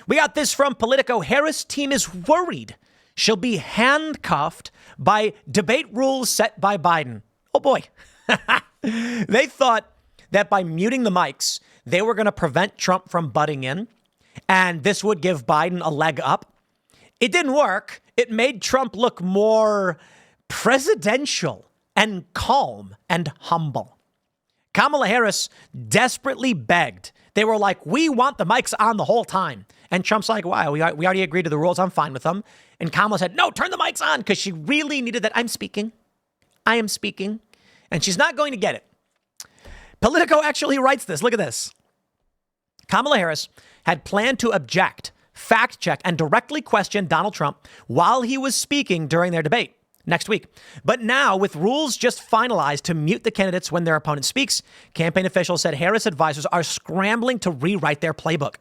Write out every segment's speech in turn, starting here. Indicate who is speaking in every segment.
Speaker 1: We got this from Politico. Harris team is worried she'll be handcuffed by debate rules set by Biden. Oh, boy. They thought that by muting the mics, they were going to prevent Trump from butting in, and this would give Biden a leg up. It didn't work. It made Trump look more presidential and calm and humble. Kamala Harris desperately begged. They were like, we want the mics on the whole time. And Trump's like, wow, we already agreed to the rules. I'm fine with them. And Kamala said, no, turn the mics on, because she really needed that. I'm speaking. I am speaking. And she's not going to get it. Politico actually writes this. Look at this. Kamala Harris had planned to object, fact check, and directly question Donald Trump while he was speaking during their debate next week. But now, with rules just finalized to mute the candidates when their opponent speaks, campaign officials said Harris advisors are scrambling to rewrite their playbook.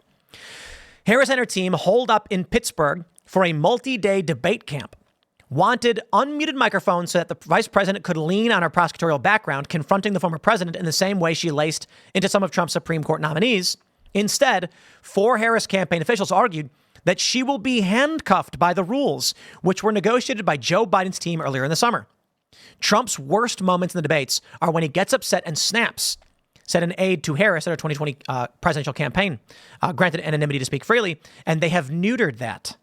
Speaker 1: Harris and her team holed up in Pittsburgh for a multi-day debate camp, wanted unmuted microphones so that the vice president could lean on her prosecutorial background, confronting the former president in the same way she laced into some of Trump's Supreme Court nominees. Instead, 4 Harris campaign officials argued that she will be handcuffed by the rules, which were negotiated by Joe Biden's team earlier in the summer. Trump's worst moments in the debates are when he gets upset and snaps, said an aide to Harris at her 2020 presidential campaign, granted anonymity to speak freely, and they have neutered that.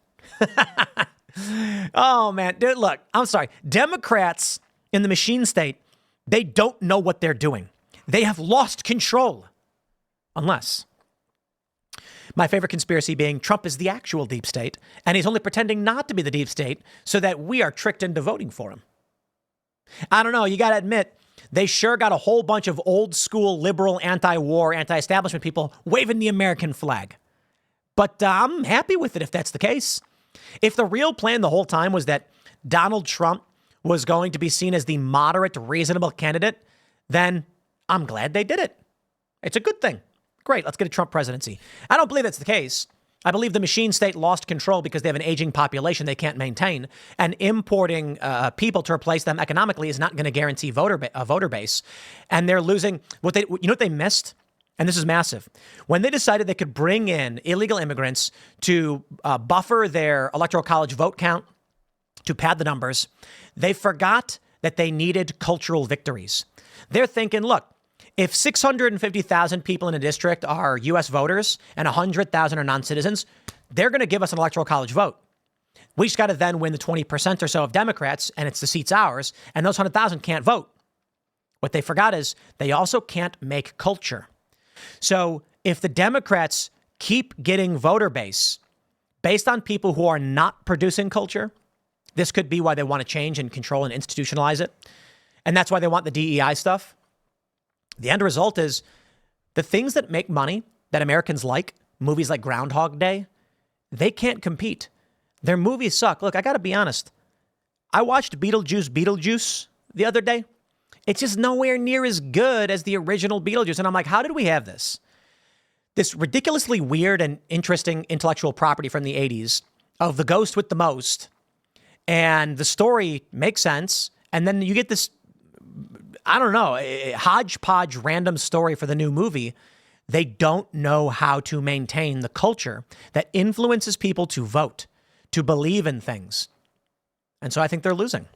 Speaker 1: Oh, man. Dude, look, I'm sorry. Democrats in the machine state, they don't know what they're doing. They have lost control. Unless... my favorite conspiracy being Trump is the actual deep state, and he's only pretending not to be the deep state so that we are tricked into voting for him. I don't know. You got to admit, they sure got a whole bunch of old school liberal, anti-war, anti-establishment people waving the American flag. But I'm happy with it if that's the case. If the real plan the whole time was that Donald Trump was going to be seen as the moderate, reasonable candidate, then I'm glad they did it. It's a good thing. Great, let's get a Trump presidency. I don't believe that's the case. I believe the machine state lost control because they have an aging population they can't maintain, and importing people to replace them economically is not going to guarantee a voter base. And they're losing what they missed, and this is massive. When they decided they could bring in illegal immigrants to buffer their electoral college vote count, to pad the numbers, they forgot that they needed cultural victories. They're thinking, look, if 650,000 people in a district are U.S. voters and 100,000 are non-citizens, they're going to give us an electoral college vote. We just got to then win the 20% or so of Democrats, and it's the seats ours, and those 100,000 can't vote. What they forgot is they also can't make culture. So if the Democrats keep getting voter base based on people who are not producing culture, this could be why they want to change and control and institutionalize it. And that's why they want the DEI stuff. The end result is the things that make money that Americans like, movies like Groundhog Day, they can't compete. Their movies suck. Look, I got to be honest. I watched Beetlejuice the other day. It's just nowhere near as good as the original Beetlejuice. And I'm like, how did we have this? This ridiculously weird and interesting intellectual property from the 80s of the ghost with the most. And the story makes sense. And then you get this, I don't know, a hodgepodge random story for the new movie. They don't know how to maintain the culture that influences people to vote, to believe in things. And so I think they're losing.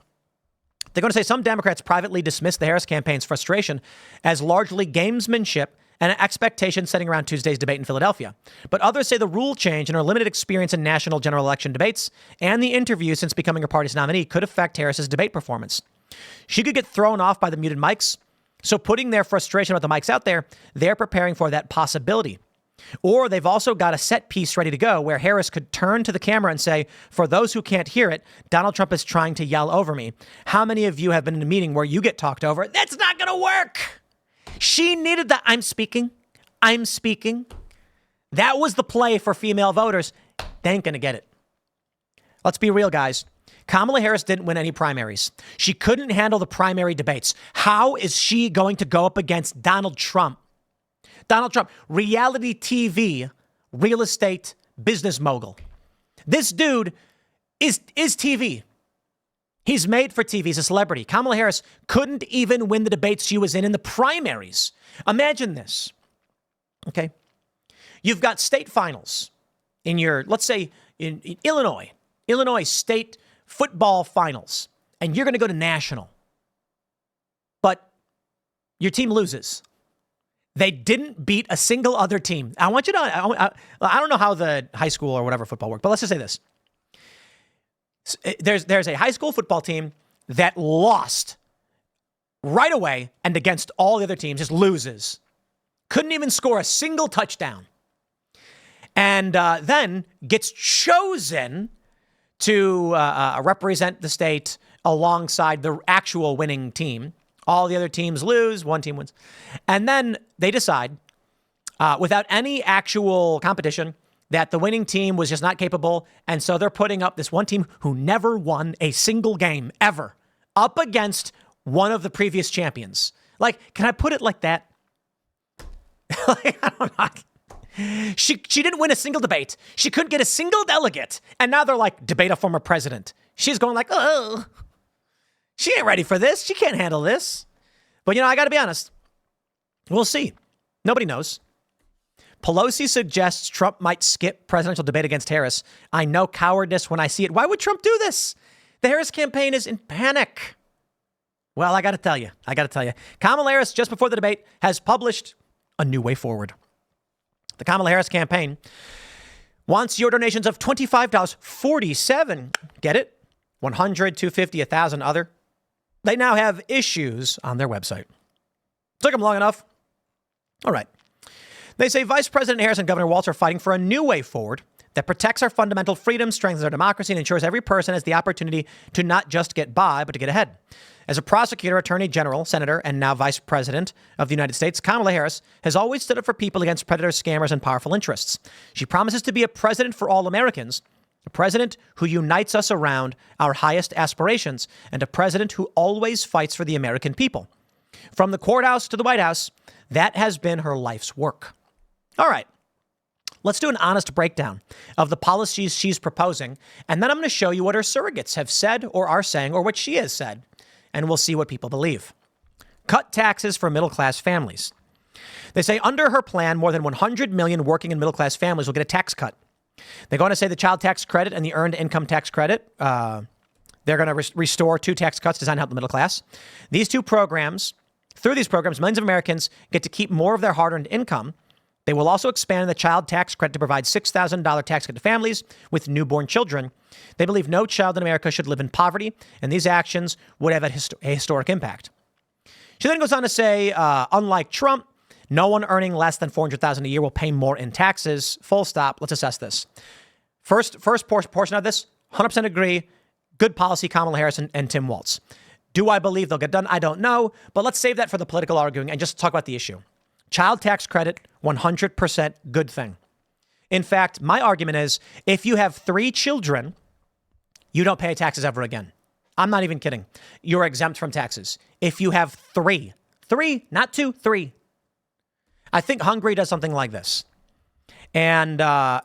Speaker 1: They're going to say some Democrats privately dismissed the Harris campaign's frustration as largely gamesmanship and an expectation setting around Tuesday's debate in Philadelphia. But others say the rule change and her limited experience in national general election debates and the interview since becoming her party's nominee could affect Harris's debate performance. She could get thrown off by the muted mics. So putting their frustration about the mics out there, they're preparing for that possibility. Or they've also got a set piece ready to go where Harris could turn to the camera and say, for those who can't hear it, Donald Trump is trying to yell over me. How many of you have been in a meeting where you get talked over? That's not going to work. She needed the I'm speaking. That was the play for female voters. They ain't going to get it. Let's be real, guys. Kamala Harris didn't win any primaries. She couldn't handle the primary debates. How is she going to go up against Donald Trump? Donald Trump, reality TV, real estate business mogul. This dude is TV. He's made for TV. He's a celebrity. Kamala Harris couldn't even win the debates she was in the primaries. Imagine this. Okay. You've got state finals in your, let's say in Illinois state football finals, and you're going to go to national, but your team loses. They didn't beat a single other team. I want you to, I don't know how the high school or whatever football works, but let's just say this. There's a high school football team that lost right away and against all the other teams, just loses. Couldn't even score a single touchdown. And then gets chosen to represent the state alongside the actual winning team. All the other teams lose, one team wins. And then they decide, without any actual competition, that the winning team was just not capable. And so they're putting up this one team who never won a single game ever up against one of the previous champions. Like, can I put it like that? Like, I don't know. She didn't win a single debate. She couldn't get a single delegate. And now they're like, debate a former president. She's going like, oh, she ain't ready for this. She can't handle this. But, I got to be honest. We'll see. Nobody knows. Pelosi suggests Trump might skip presidential debate against Harris. I know cowardice when I see it. Why would Trump do this? The Harris campaign is in panic. Well, I got to tell you. Kamala Harris, just before the debate, has published a new way forward. The Kamala Harris campaign wants your donations of $25, $47. Get it? $100, $250, $1,000 other. They now have issues on their website. Took them long enough. All right. They say Vice President Harris and Governor Walz are fighting for a new way forward that protects our fundamental freedoms, strengthens our democracy, and ensures every person has the opportunity to not just get by, but to get ahead. As a prosecutor, attorney general, senator, and now vice president of the United States, Kamala Harris has always stood up for people against predators, scammers, and powerful interests. She promises to be a president for all Americans, a president who unites us around our highest aspirations, and a president who always fights for the American people. From the courthouse to the White House, that has been her life's work. All right. Let's do an honest breakdown of the policies she's proposing, and then I'm going to show you what her surrogates have said or are saying or what she has said, and we'll see what people believe. Cut taxes for middle-class families. They say under her plan, more than 100 million working and middle-class families will get a tax cut. They're going to say the child tax credit and the earned income tax credit, they're going to restore two tax cuts designed to help the middle class. These two programs, through these programs, millions of Americans get to keep more of their hard-earned income. They will also expand the child tax credit to provide $6,000 tax cut to families with newborn children. They believe no child in America should live in poverty, and these actions would have a historic impact. She then goes on to say, unlike Trump, no one earning less than $400,000 a year will pay more in taxes. Full stop. Let's assess this. First portion of this, 100% agree. Good policy, Kamala Harris and Tim Walz. Do I believe they'll get done? I don't know, but let's save that for the political arguing and just talk about the issue. Child tax credit, 100% good thing. In fact, my argument is if you have 3 children, you don't pay taxes ever again. I'm not even kidding. You're exempt from taxes. If you have 3, not 2, 3. I think Hungary does something like this. And I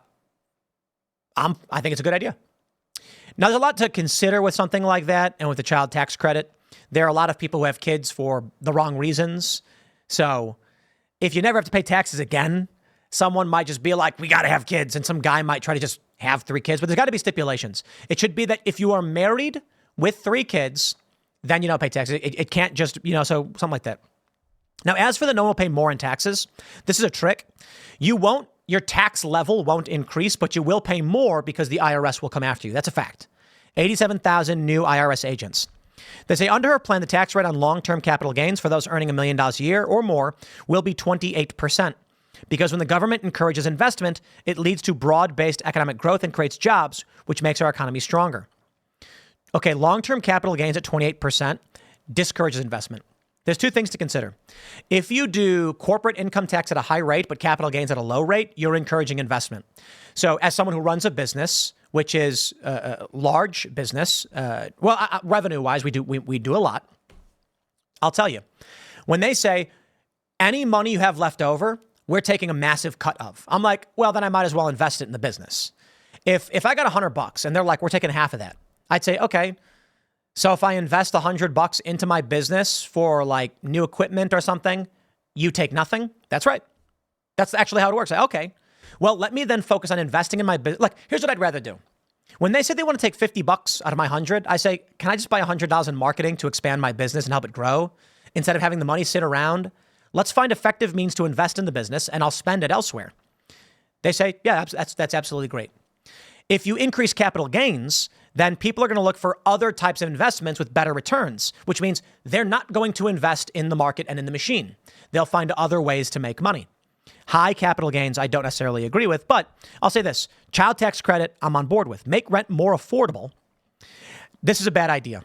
Speaker 1: think it's a good idea. Now, there's a lot to consider with something like that and with the child tax credit. There are a lot of people who have kids for the wrong reasons. So if you never have to pay taxes again, someone might just be like, we got to have kids. And some guy might try to just have 3 kids. But there's got to be stipulations. It should be that if you are married with 3 kids, then you don't pay taxes. It can't just, so something like that. Now, as for the no one will pay more in taxes, this is a trick. Your tax level won't increase, but you will pay more because the IRS will come after you. That's a fact. 87,000 new IRS agents. They say under her plan, the tax rate on long-term capital gains for those earning $1 million a year or more will be 28%. Because when the government encourages investment, it leads to broad-based economic growth and creates jobs, which makes our economy stronger. Okay, long-term capital gains at 28% discourages investment. There's 2 things to consider. If you do corporate income tax at a high rate, but capital gains at a low rate, you're encouraging investment. So as someone who runs a business, which is a large business, revenue-wise, we do a lot. I'll tell you, when they say any money you have left over, we're taking a massive cut of. I'm like, well, then I might as well invest it in the business. If I got $100 and they're like, we're taking half of that, I'd say, okay. So if I invest $100 into my business for like new equipment or something, you take nothing. That's right. That's actually how it works. Okay. Well, let me then focus on investing in my business. Like, here's what I'd rather do. When they say they want to take $50 out of my 100, I say, can I just buy $100 in marketing to expand my business and help it grow instead of having the money sit around? Let's find effective means to invest in the business and I'll spend it elsewhere. They say, yeah, that's absolutely great. If you increase capital gains, then people are going to look for other types of investments with better returns, which means they're not going to invest in the market and in the machine. They'll find other ways to make money. High capital gains, I don't necessarily agree with, but I'll say this. Child tax credit, I'm on board with. Make rent more affordable. This is a bad idea.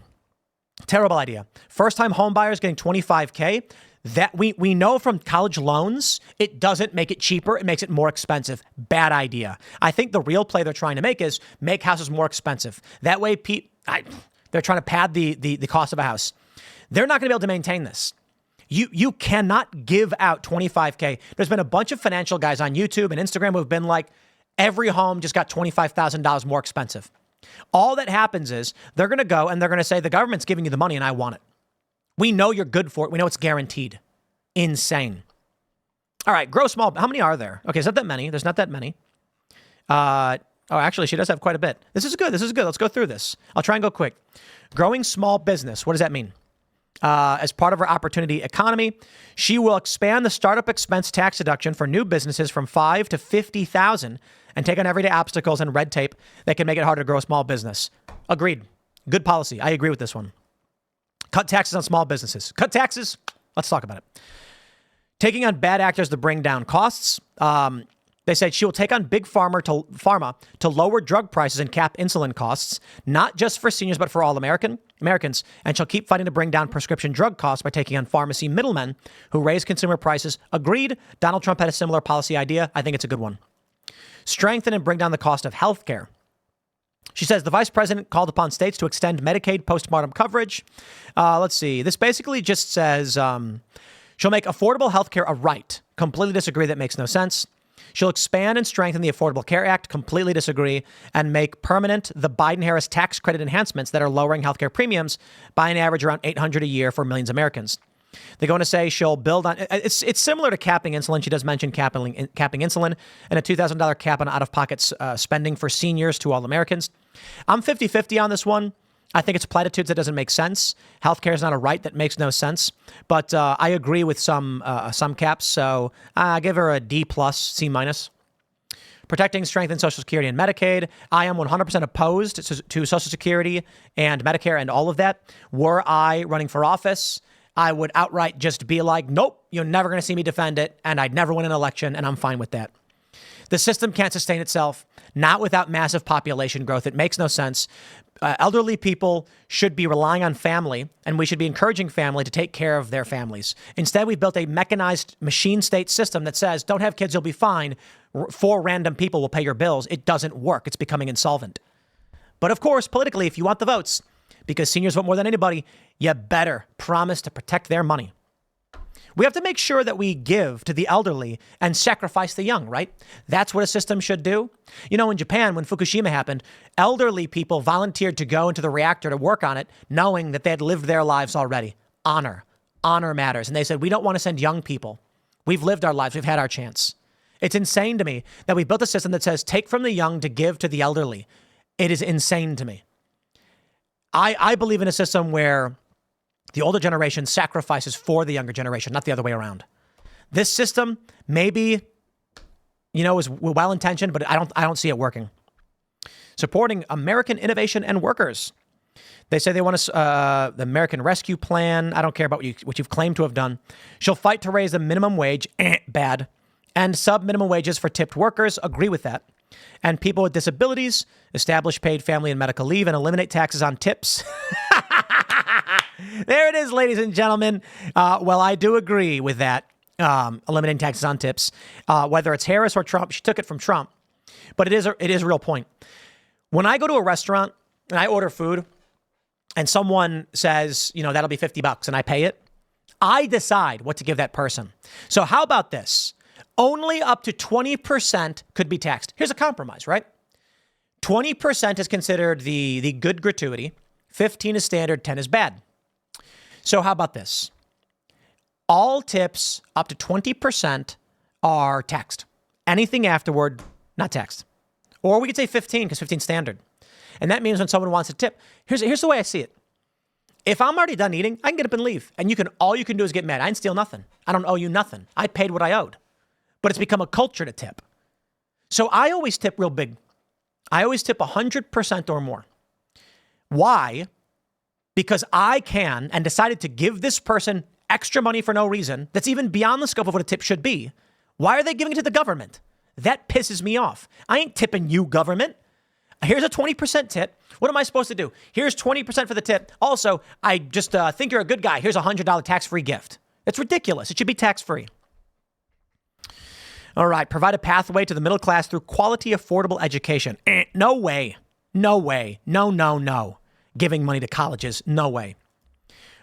Speaker 1: Terrible idea. First-time home buyers getting $25K. That we know from college loans, it doesn't make it cheaper. It makes it more expensive. Bad idea. I think the real play they're trying to make is make houses more expensive. That way, they're trying to pad the cost of a house. They're not going to be able to maintain this. You cannot give out $25K. There's been a bunch of financial guys on YouTube and Instagram who have been like, every home just got $25,000 more expensive. All that happens is they're going to go and they're going to say, the government's giving you the money and I want it. We know you're good for it. We know it's guaranteed. Insane. All right, grow small. How many are there? Okay, it's not that many. There's not that many. Actually, she does have quite a bit. This is good. Let's go through this. I'll try and go quick. Growing small business. What does that mean? As part of her opportunity economy, she will expand the startup expense tax deduction for new businesses from $5,000 to $50,000 and take on everyday obstacles and red tape that can make it harder to grow a small business. Agreed. Good policy. I agree with this one. Cut taxes on small businesses. Cut taxes. Let's talk about it. Taking on bad actors to bring down costs. They said she will take on big pharma to lower drug prices and cap insulin costs, not just for seniors, but for all Americans. And she'll keep fighting to bring down prescription drug costs by taking on pharmacy middlemen who raise consumer prices. Agreed. Donald Trump had a similar policy idea. I think it's a good one. Strengthen and bring down the cost of health care. She says the vice president called upon states to extend Medicaid postmortem coverage. Let's see. This basically just says she'll make affordable health care a right. Completely disagree. That makes no sense. She'll expand and strengthen the Affordable Care Act. Completely disagree. And make permanent the Biden-Harris tax credit enhancements that are lowering healthcare premiums by an average around $800 a year for millions of Americans. They're going to say she'll build on it's similar to capping insulin. She does mention capping insulin and a $2,000 cap on out-of-pocket spending for seniors to all Americans. I'm 50-50 on this one. I think it's platitudes that doesn't make sense. Healthcare is not a right. That makes no sense. But I agree with some caps. So I give her a D+, C-. Protecting, strengthen Social Security and Medicaid. I am 100% opposed to Social Security and Medicare and all of that. Were I running for office, I would outright just be like, nope, you're never going to see me defend it. And I'd never win an election. And I'm fine with that. The system can't sustain itself, not without massive population growth. It makes no sense. Elderly people should be relying on family, and we should be encouraging family to take care of their families. Instead, we built a mechanized machine state system that says, don't have kids, you'll be fine. 4 random people will pay your bills. It doesn't work. It's becoming insolvent. But of course, politically, if you want the votes, because seniors vote more than anybody, you better promise to protect their money. We have to make sure that we give to the elderly and sacrifice the young, right? That's what a system should do. You know, in Japan, when Fukushima happened, elderly people volunteered to go into the reactor to work on it, knowing that they had lived their lives already. Honor matters. And they said, we don't want to send young people. We've lived our lives. We've had our chance. It's insane to me that we built a system that says, take from the young to give to the elderly. It is insane to me. I believe in a system where the older generation sacrifices for the younger generation, not the other way around. This system maybe, is well-intentioned, but I don't see it working. Supporting American innovation and workers. They say they want the American Rescue Plan. I don't care about what you've claimed to have done. She'll fight to raise the minimum wage, bad, and sub-minimum wages for tipped workers. Agree with that. And people with disabilities, establish paid family and medical leave, and eliminate taxes on tips. There it is, ladies and gentlemen. Well, I do agree with that, eliminating taxes on tips. Whether it's Harris or Trump, she took it from Trump. But it is a real point. When I go to a restaurant and I order food and someone says, that'll be $50 and I pay it, I decide what to give that person. So how about this? Only up to 20% could be taxed. Here's a compromise, right? 20% is considered the good gratuity. 15 is standard, 10 is bad. So how about this? All tips up to 20% are taxed. Anything afterward, not taxed. Or we could say 15 because 15 standard. And that means when someone wants a tip, here's the way I see it. If I'm already done eating, I can get up and leave. And all you can do is get mad. I didn't steal nothing. I don't owe you nothing. I paid what I owed. But it's become a culture to tip. So I always tip real big. I always tip 100% or more. Why? Because I can and decided to give this person extra money for no reason that's even beyond the scope of what a tip should be. Why are they giving it to the government? That pisses me off. I ain't tipping you, government. Here's a 20% tip. What am I supposed to do? Here's 20% for the tip. Also, I just think you're a good guy. Here's a $100 tax-free gift. It's ridiculous. It should be tax-free. All right. Provide a pathway to the middle class through quality, affordable education. No way. No way. No. Giving money to colleges. No way.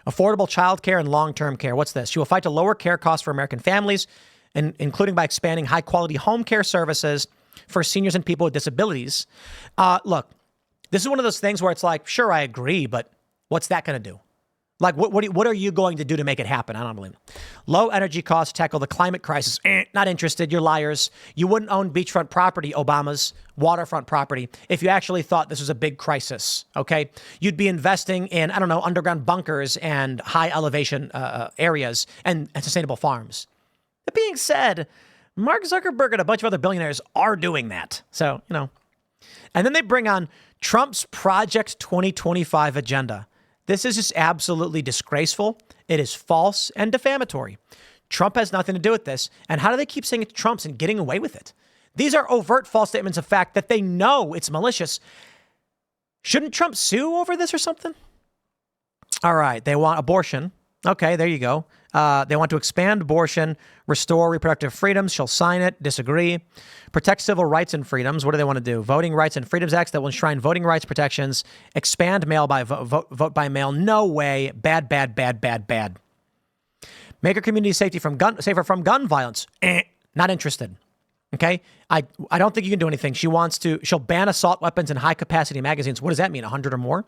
Speaker 1: Affordable childcare and long-term care. What's this? She will fight to lower care costs for American families, including by expanding high-quality home care services for seniors and people with disabilities. Look, this is one of those things where it's like, sure, I agree, but what's that going to do? Like, what are you going to do to make it happen? I don't believe it. Low energy costs tackle the climate crisis. Not interested. You're liars. You wouldn't own beachfront property, Obama's waterfront property, if you actually thought this was a big crisis. OK, you'd be investing in, I don't know, underground bunkers and high elevation areas and sustainable farms. That being said, Mark Zuckerberg and a bunch of other billionaires are doing that. So, and then they bring on Trump's Project 2025 agenda. This is just absolutely disgraceful. It is false and defamatory. Trump has nothing to do with this. And how do they keep saying it's Trump's and getting away with it? These are overt false statements of fact that they know it's malicious. Shouldn't Trump sue over this or something? All right. They want abortion. Okay, there you go. They want to expand abortion, restore reproductive freedoms. She'll sign it. Disagree. Protect civil rights and freedoms. What do they want to do? Voting Rights and Freedoms Acts that will enshrine voting rights protections. Expand mail by vote by mail. No way. Bad. Make our community safer from gun violence. Not interested. Okay. I don't think you can do anything. She'll ban assault weapons and high capacity magazines. What does that mean? 100 or more?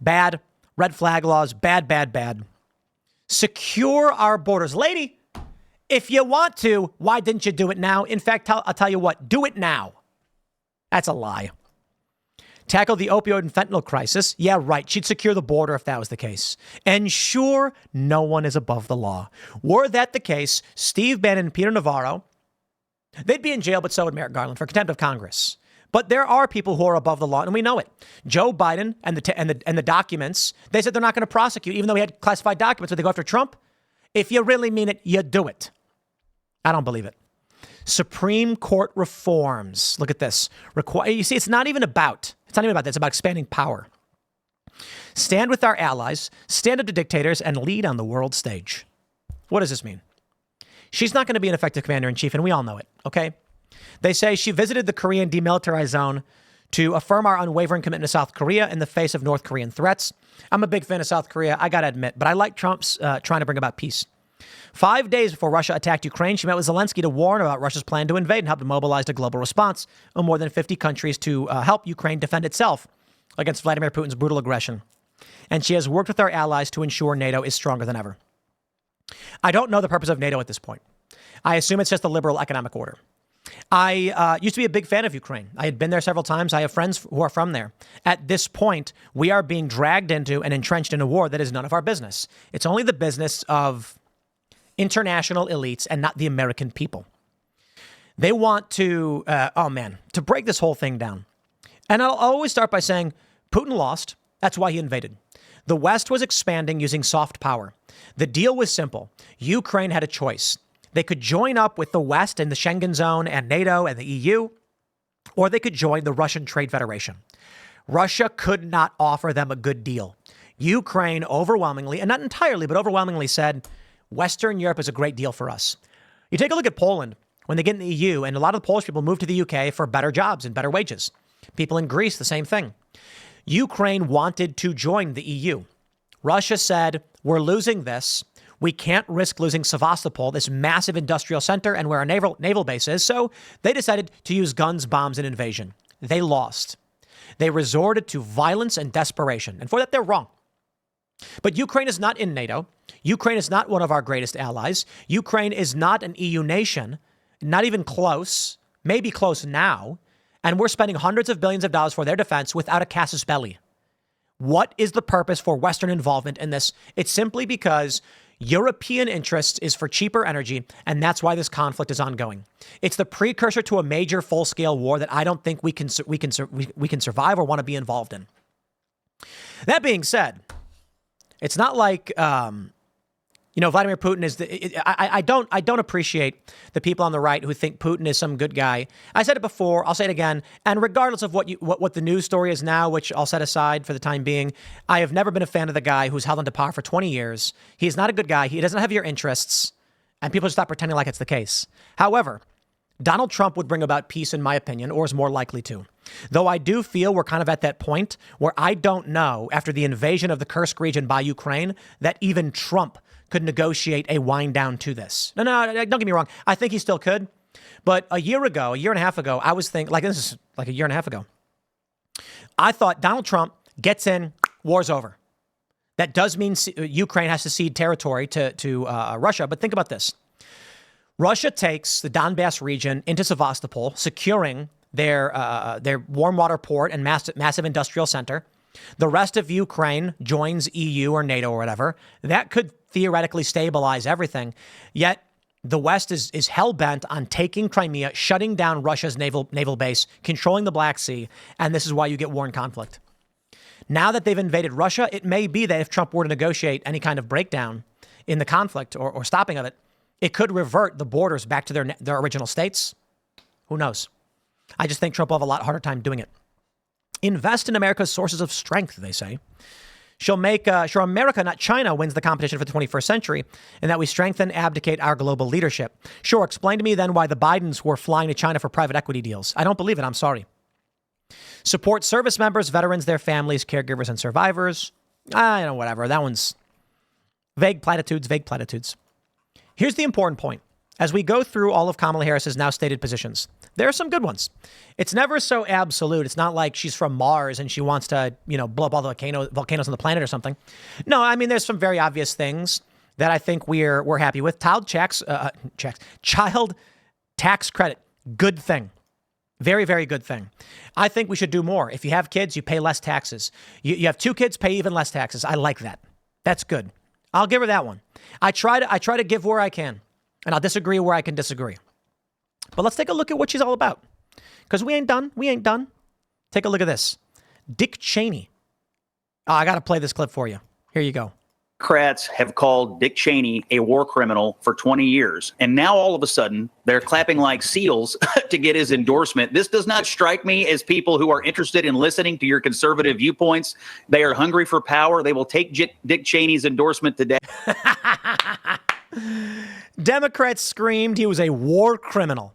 Speaker 1: Bad. Red flag laws. Bad. Secure our borders. Lady, if you want to, why didn't you do it now? In fact, I'll tell you what, do it now. That's a lie. Tackle the opioid and fentanyl crisis. Yeah, right. She'd secure the border if that was the case. Ensure no one is above the law. Were that the case, Steve Bannon and Peter Navarro, they'd be in jail, but so would Merrick Garland for contempt of Congress. But there are people who are above the law, and we know it. Joe Biden and the documents, they said they're not going to prosecute, even though he had classified documents. Would they go after Trump? If you really mean it, you do it. I don't believe it. Supreme Court reforms. Look at this. You see, it's not even about that. It's about expanding power. Stand with our allies, stand up to dictators, and lead on the world stage. What does this mean? She's not going to be an effective commander-in-chief, and we all know it, okay? They say she visited the Korean demilitarized zone to affirm our unwavering commitment to South Korea in the face of North Korean threats. I'm a big fan of South Korea, I got to admit, but I like Trump's trying to bring about peace. 5 days before Russia attacked Ukraine, she met with Zelensky to warn about Russia's plan to invade and help to mobilize a global response of more than 50 countries to help Ukraine defend itself against Vladimir Putin's brutal aggression. And she has worked with our allies to ensure NATO is stronger than ever. I don't know the purpose of NATO at this point. I assume it's just a liberal economic order. I used to be a big fan of Ukraine. I had been there several times. I have friends who are from there. At this point, we are being dragged into and entrenched in a war that is none of our business. It's only the business of international elites and not the American people. They want to, to break this whole thing down. And I'll always start by saying Putin lost. That's why he invaded. The West was expanding using soft power. The deal was simple. Ukraine had a choice. They could join up with the West and the Schengen zone and NATO and the EU, or they could join the Russian Trade Federation. Russia could not offer them a good deal. Ukraine overwhelmingly, and not entirely, but overwhelmingly said, Western Europe is a great deal for us. You take a look at Poland when they get in the EU, and a lot of the Polish people move to the UK for better jobs and better wages. People in Greece, the same thing. Ukraine wanted to join the EU. Russia said, we're losing this. We can't risk losing Sevastopol, this massive industrial center, and where our naval base is. So they decided to use guns, bombs, and invasion. They lost. They resorted to violence and desperation. And for that, they're wrong. But Ukraine is not in NATO. Ukraine is not one of our greatest allies. Ukraine is not an EU nation, not even close. may be close now, and we're spending hundreds of billions of dollars for their defense without a casus belli. What is the purpose for Western involvement in this? It's simply because European interest is for cheaper energy, and that's why this conflict is ongoing. It's the precursor to a major full-scale war that I don't think we can survive or want to be involved in. That being said, it's not like Vladimir Putin is I don't appreciate the people on the right who think Putin is some good guy. I said it before, I'll say it again, and regardless of what the news story is now, which I'll set aside for the time being, I have never been a fan of the guy who's held onto power for 20 years. He's not a good guy. He doesn't have your interests, and people just stop pretending like it's the case. However, Donald Trump would bring about peace, in my opinion, or is more likely to. Though I do feel we're kind of at that point where I don't know, after the invasion of the Kursk region by Ukraine, that even Trump could negotiate a wind down to this. No, don't get me wrong. I think he still could. But a year and a half ago, I was thinking, this is like a year and a half ago, I thought Donald Trump gets in, war's over. That does mean Ukraine has to cede territory to Russia. But think about this. Russia takes the Donbass region into Sevastopol, securing their warm water port and massive industrial center. The rest of Ukraine joins EU or NATO or whatever. That could theoretically stabilize everything. Yet the West is hell-bent on taking Crimea, shutting down Russia's naval base, controlling the Black Sea, and this is why you get war and conflict. Now that they've invaded Russia, it may be that if Trump were to negotiate any kind of breakdown in the conflict or stopping of it, it could revert the borders back to their original states. Who knows? I just think Trump will have a lot harder time doing it. Invest in America's sources of strength, they say. She'll make sure America, not China, wins the competition for the 21st century, and that we strengthen, abdicate our global leadership. Sure, explain to me then why the Bidens were flying to China for private equity deals. I don't believe it. I'm sorry. Support service members, veterans, their families, caregivers, and survivors. Whatever. That one's vague platitudes. Here's the important point. As we go through all of Kamala Harris's now stated positions, there are some good ones. It's never so absolute. It's not like she's from Mars and she wants to, blow up all the volcanoes on the planet or something. No, I mean, there's some very obvious things that I think we're happy with. Child tax credit. Good thing. Very, very good thing. I think we should do more. If you have kids, you pay less taxes. You have 2 kids, pay even less taxes. I like that. That's good. I'll give her that one. I try to give where I can, and I'll disagree where I can disagree. But let's take a look at what she's all about, because we ain't done. Take a look at this. Dick Cheney. I got to play this clip for you. Here you go.
Speaker 2: Democrats have called Dick Cheney a war criminal for 20 years. And now all of a sudden they're clapping like seals to get his endorsement. This does not strike me as people who are interested in listening to your conservative viewpoints. They are hungry for power. They will take Dick Cheney's endorsement today.
Speaker 1: Democrats screamed he was a war criminal.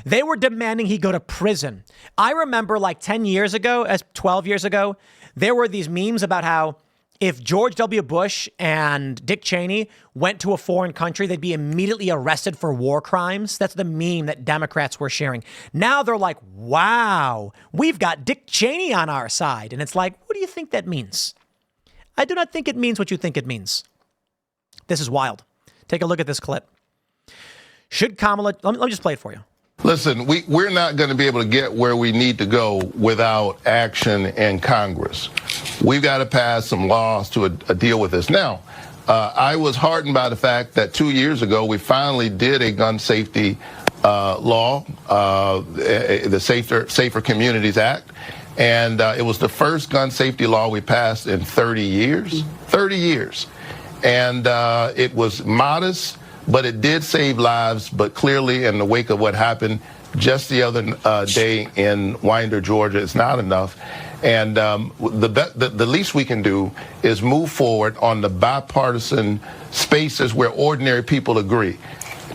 Speaker 1: They were demanding he go to prison. I remember like 12 years ago, there were these memes about how if George W. Bush and Dick Cheney went to a foreign country, they'd be immediately arrested for war crimes. That's the meme that Democrats were sharing. Now they're like, wow, we've got Dick Cheney on our side. And it's like, what do you think that means? I do not think it means what you think it means. This is wild. Take a look at this clip. Should Kamala, let me just play it for you.
Speaker 3: Listen, we're not going to be able to get where we need to go without action in Congress. We've got to pass some laws to deal with this. Now, I was heartened by the fact that 2 years ago, we finally did a gun safety law, the Safer Communities Act. And it was the first gun safety law we passed in 30 years. 30 years. And it was modest, but it did save lives. But clearly, in the wake of what happened just the other day in Winder, Georgia, it's not enough. And the least we can do is move forward on the bipartisan spaces where ordinary people agree.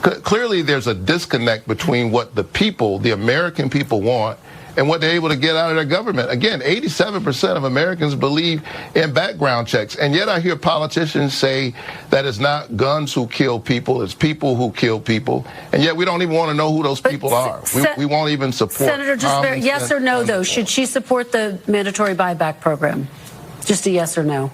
Speaker 3: Clearly, there's a disconnect between what the people, the American people, want and what they're able to get out of their government. Again, 87% of Americans believe in background checks. And yet I hear politicians say that it's not guns who kill people, it's people who kill people. And yet we don't even want to know who those people are. We won't even support.
Speaker 4: Senator, just yes or no, though. Should she support the mandatory buyback program? Just a yes or no.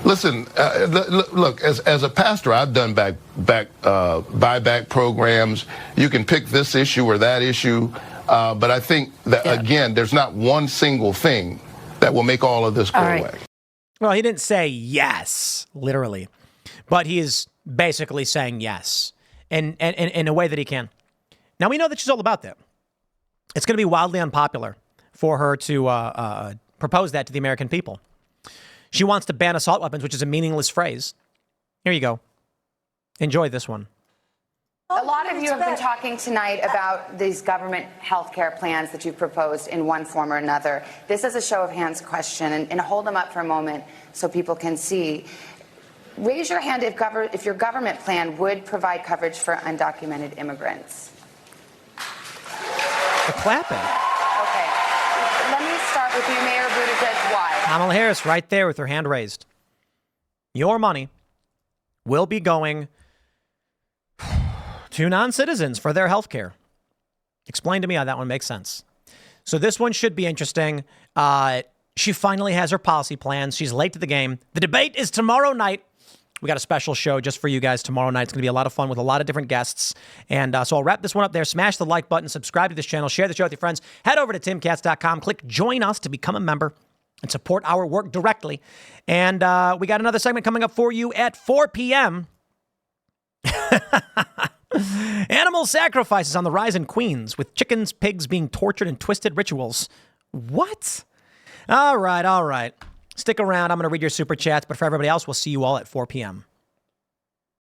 Speaker 3: Listen, look, as a pastor, I've done buyback programs. You can pick this issue or that issue, but I think that, again, there's not one single thing that will make all of this go away.
Speaker 1: Well, he didn't say yes, literally, but he is basically saying yes in a way that he can. Now, we know that she's all about that. It's going to be wildly unpopular for her to propose that to the American people. She wants to ban assault weapons, which is a meaningless phrase. Here you go. Enjoy this one.
Speaker 4: A lot of you have been talking tonight about these government health care plans that you've proposed in one form or another. This is a show of hands question, and hold them up for a moment so people can see. Raise your hand if your government plan would provide coverage for undocumented immigrants.
Speaker 1: The clapping.
Speaker 4: Okay. Let me start with you, Mayor Buttigieg. Why?
Speaker 1: Kamala Harris right there with her hand raised. Your money will be going to non-citizens for their health care. Explain to me how that one makes sense. So this one should be interesting. She finally has her policy plans. She's late to the game. The debate is tomorrow night. We got a special show just for you guys tomorrow night. It's going to be a lot of fun with a lot of different guests. And so I'll wrap this one up there. Smash the like button. Subscribe to this channel. Share the show with your friends. Head over to timcast.com. Click join us to become a member and support our work directly. And we got another segment coming up for you at 4 p.m. Animal sacrifices on the rise in Queens with chickens, pigs being tortured in twisted rituals. What? All right. Stick around. I'm going to read your super chats, but for everybody else, we'll see you all at 4 p.m.